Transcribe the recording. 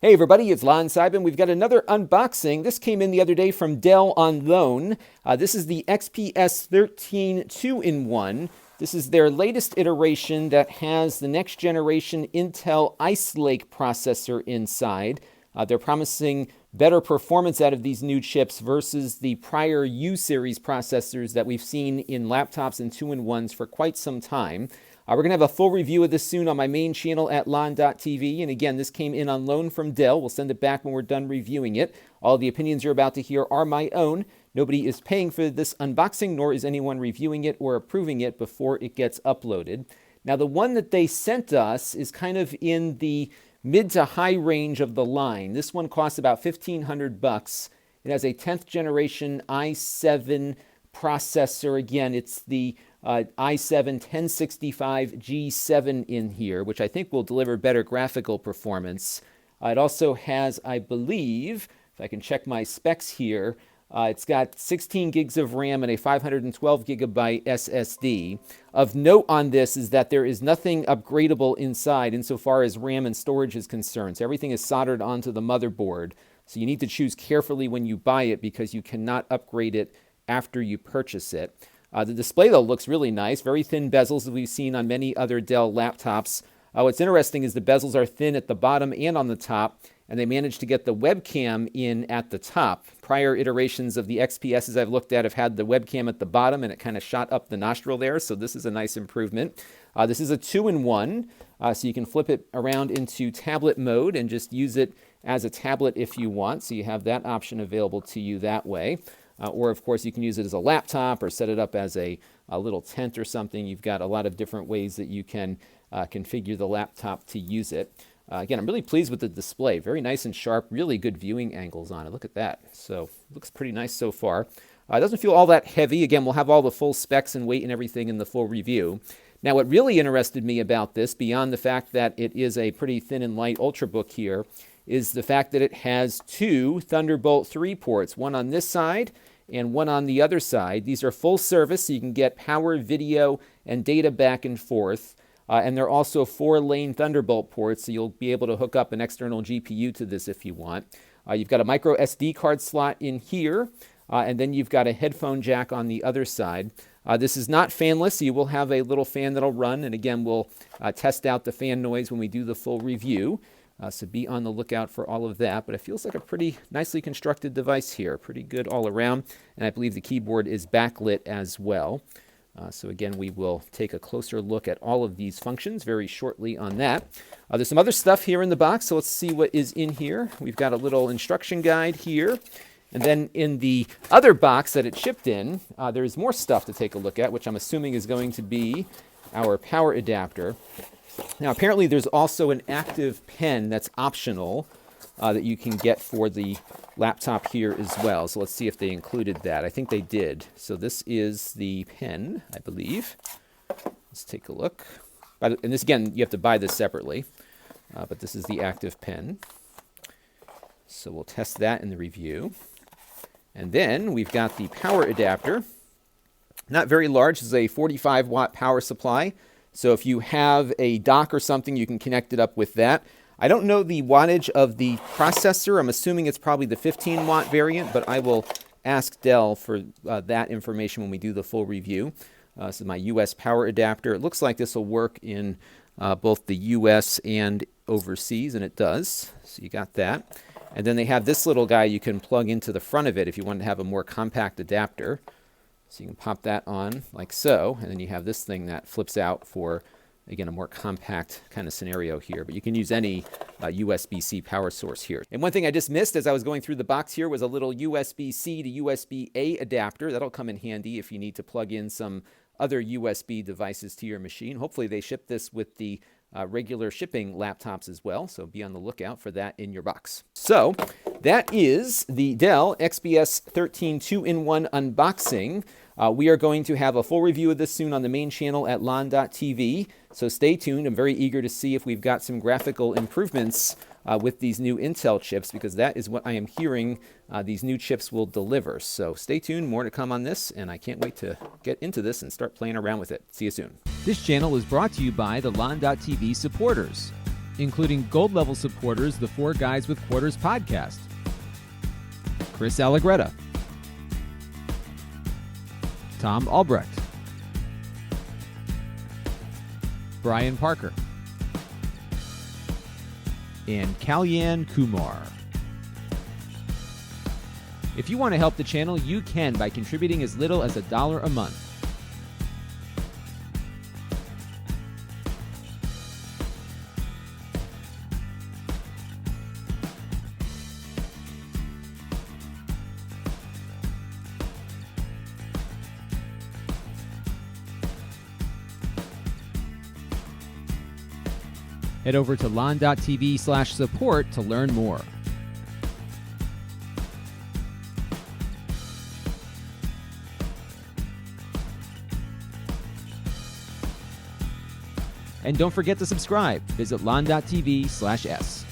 Hey everybody, it's Lon Seidman. We've got another unboxing. This came in the other day from Dell on loan. This is the XPS 13 2-in-1. This is their latest iteration that has the next generation Intel Ice Lake processor inside. They're promising better performance out of these new chips versus the prior U-series processors that we've seen in laptops and 2-in-1s for quite some time. We're going to have a full review of this soon on my main channel at lon.tv. And again, this came in on loan from Dell. We'll send it back when we're done reviewing it. All the opinions you're about to hear are my own. Nobody is paying for this unboxing, nor is anyone reviewing it or approving it before it gets uploaded. Now, the one that they sent us is kind of in the mid to high range of the line. This one costs about $1,500. It has a 10th generation i7 processor. Again, it's the i7 1065G7 in here, which I think will deliver better graphical performance. It also has, I believe, if I can check my specs here, it's got 16 gigs of RAM and a 512 gigabyte SSD. Of note on this is that there is nothing upgradable inside insofar as RAM and storage is concerned. So everything is soldered onto the motherboard. So you need to choose carefully when you buy it because you cannot upgrade it after you purchase it. The display, though, looks really nice. Very thin bezels that we've seen on many other Dell laptops. What's interesting is the bezels are thin at the bottom and on the top, and they managed to get the webcam in at the top. Prior iterations of the XPSs I've looked at have had the webcam at the bottom, and it kind of shot up the nostril there, so this is a nice improvement. This is a 2-in-1, so you can flip it around into tablet mode and just use it as a tablet if you want, so you have that option available to you that way. Or, of course, you can use it as a laptop or set it up as a little tent or something. You've got a lot of different ways that you can configure the laptop to use it. Again, I'm really pleased with the display. Very nice and sharp, really good viewing angles on it. Look at that. So, looks pretty nice so far. It doesn't feel all that heavy. Again, we'll have all the full specs and weight and everything in the full review. Now, what really interested me about this, beyond the fact that it is a pretty thin and light Ultrabook here, is the fact that it has two Thunderbolt 3 ports, one on this side and one on the other side. These are full service, so you can get power, video, and data back and forth. And they're also 4-lane Thunderbolt ports, so you'll be able to hook up an external GPU to this if you want. You've got a micro SD card slot in here, and then you've got a headphone jack on the other side. This is not fanless, so you will have a little fan that'll run, and again, we'll test out the fan noise when we do the full review. So be on the lookout for all of that, but it feels like a pretty nicely constructed device here. Pretty good all around, and I believe the keyboard is backlit as well. So again, we will take a closer look at all of these functions very shortly on that. There's some other stuff here in the box, so let's see what is in here. We've got a little instruction guide here, and then in the other box that it shipped in, there's more stuff to take a look at, which I'm assuming is going to be our power adapter. Now, apparently there's also an active pen that's optional that you can get for the laptop here as well. So let's see if they included that. I think they did. So this is the pen, I believe. Let's take a look. And this, again, you have to buy this separately. But this is the active pen. So we'll test that in the review. And then we've got the power adapter. Not very large. This is a 45-watt power supply. So if you have a dock or something, you can connect it up with that. I don't know the wattage of the processor. I'm assuming it's probably the 15-watt variant, but I will ask Dell for that information when we do the full review. This is my US power adapter. It looks like this will work in both the US and overseas, and it does. So you got that. And then they have this little guy you can plug into the front of it if you want to have a more compact adapter. So you can pop that on like so, and then you have this thing that flips out for, again, a more compact kind of scenario here. But you can use any USB-C power source here. And one thing I just missed as I was going through the box here was a little USB-C to USB-A adapter. That'll come in handy if you need to plug in some other USB devices to your machine. Hopefully they ship this with the regular shipping laptops as well, so be on the lookout for that in your box. So that is the Dell XPS 13 2-in-1 unboxing. We are going to have a full review of this soon on the main channel at lon.tv, so stay tuned. I'm very eager to see if we've got some graphical improvements with these new Intel chips, because that is what I am hearing these new chips will deliver. So stay tuned, more to come on this, and I can't wait to get into this and start playing around with it. See you soon. This channel is brought to you by the lon.tv supporters. including gold-level supporters the Four Guys with Quarters podcast: Chris Allegretta, Tom Albrecht, Brian Parker, and Kalyan Kumar. If you want to help the channel, you can by contributing as little as $1 a month. Head over to lon.tv/support to learn more. And don't forget to subscribe. Visit lon.tv/s.